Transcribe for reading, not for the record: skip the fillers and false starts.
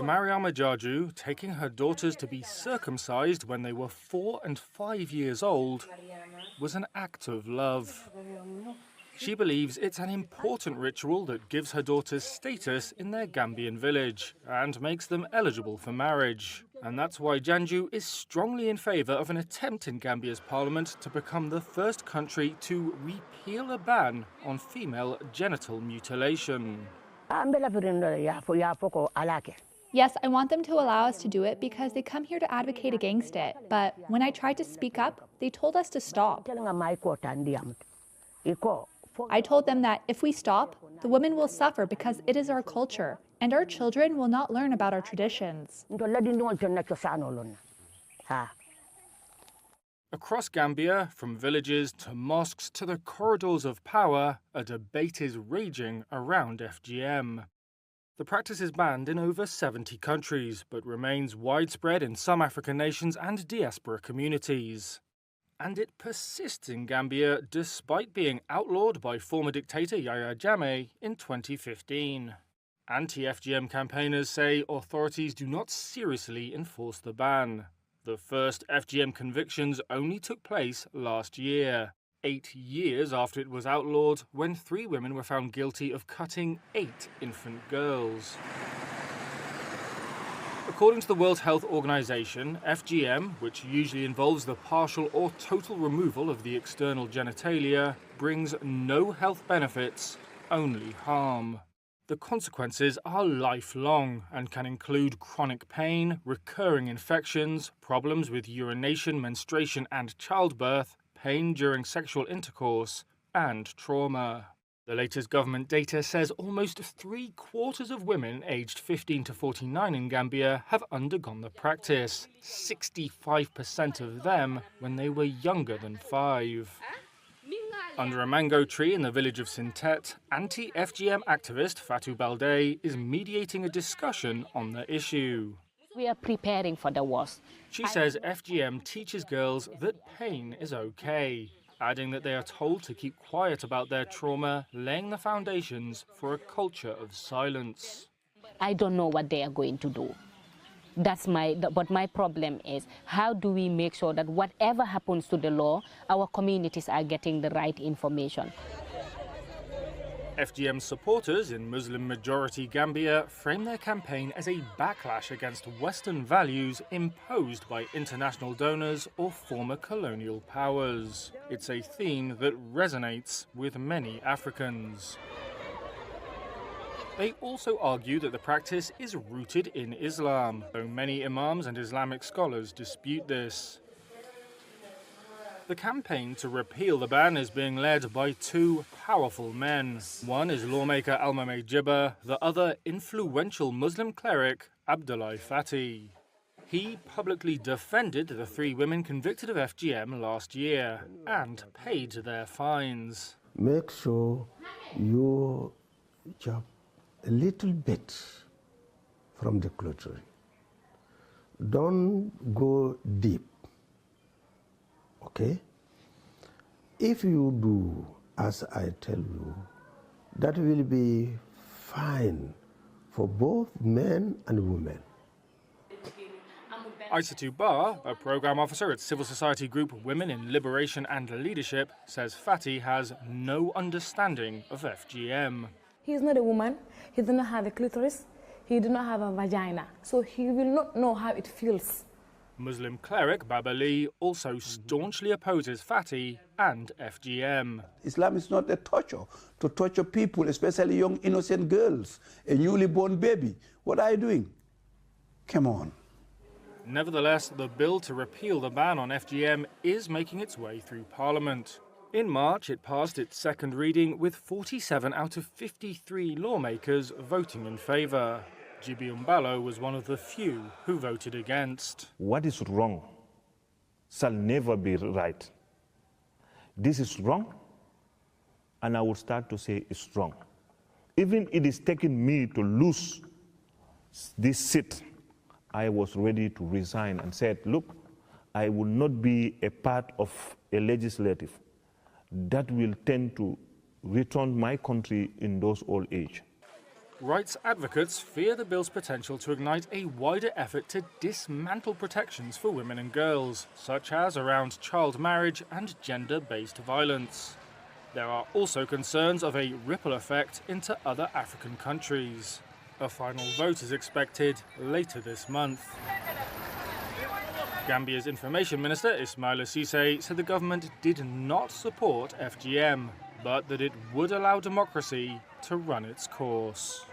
Mariama Jaju taking her daughters to be circumcised when they were 4 and 5 years old was an act of love. She believes it's an important ritual that gives her daughters status in their Gambian village and makes them eligible for marriage. And that's why Janju is strongly in favour of an attempt in Gambia's parliament to become the first country to repeal a ban on female genital mutilation. Yes, I want them to allow us to do it because they come here to advocate against it. But when I tried to speak up, they told us to stop. I told them that if we stop, the women will suffer because it is our culture, and our children will not learn about our traditions. Across Gambia, from villages to mosques to the corridors of power, a debate is raging around FGM. The practice is banned in over 70 countries, but remains widespread in some African nations and diaspora communities. And it persists in Gambia despite being outlawed by former dictator Yahya Jammeh in 2015. Anti-FGM campaigners say authorities do not seriously enforce the ban. The first FGM convictions only took place last year, 8 years after it was outlawed, when 3 women were found guilty of cutting 8 infant girls. According to the World Health Organization, FGM, which usually involves the partial or total removal of the external genitalia, brings no health benefits, only harm. The consequences are lifelong and can include chronic pain, recurring infections, problems with urination, menstruation and childbirth, pain during sexual intercourse, and trauma. The latest government data says almost 3/4 of women aged 15 to 49 in Gambia have undergone the practice, 65% of them when they were younger than 5. Under a mango tree in the village of Sintet, anti-FGM activist Fatou Balde is mediating a discussion on the issue. We are preparing for the worst. She says FGM teaches girls that pain is okay, adding that they are told to keep quiet about their trauma, laying the foundations for a culture of silence. I don't know what they are going to do. But my problem is, how do we make sure that whatever happens to the law, our communities are getting the right information? FGM supporters in Muslim-majority Gambia frame their campaign as a backlash against Western values imposed by international donors or former colonial powers. It's a theme that resonates with many Africans. They also argue that the practice is rooted in Islam, though many imams and Islamic scholars dispute this. The campaign to repeal the ban is being led by 2 powerful men. One is lawmaker Almame Jibba, the other influential Muslim cleric Abdullahi Fati. He publicly defended the 3 women convicted of FGM last year and paid their fines. Make sure you jump a little bit from the clothing. Don't go deep. Okay? If you do as I tell you, that will be fine for both men and women. Aissatou Ba, a program officer at civil society group Women in Liberation and Leadership, says Fati has no understanding of FGM. He is not a woman, he does not have a clitoris, he does not have a vagina, so he will not know how it feels. Muslim cleric Babali also staunchly opposes Fati and FGM. Islam is not a torture, to torture people, especially young innocent girls, a newly born baby. What are you doing? Come on. Nevertheless, the bill to repeal the ban on FGM is making its way through Parliament. In March, it passed its second reading with 47 out of 53 lawmakers voting in favour. Gibi Umbalo was one of the few who voted against. What is wrong shall never be right. This is wrong, and I will start to say it's wrong. Even it is taking me to lose this seat, I was ready to resign and said, look, I will not be a part of a legislative that will tend to return my country in those old age. Rights advocates fear the bill's potential to ignite a wider effort to dismantle protections for women and girls, such as around child marriage and gender-based violence. There are also concerns of a ripple effect into other African countries. A final vote is expected later this month. Gambia's Information Minister Ismaila Cisse said the government did not support FGM, but that it would allow democracy to run its course.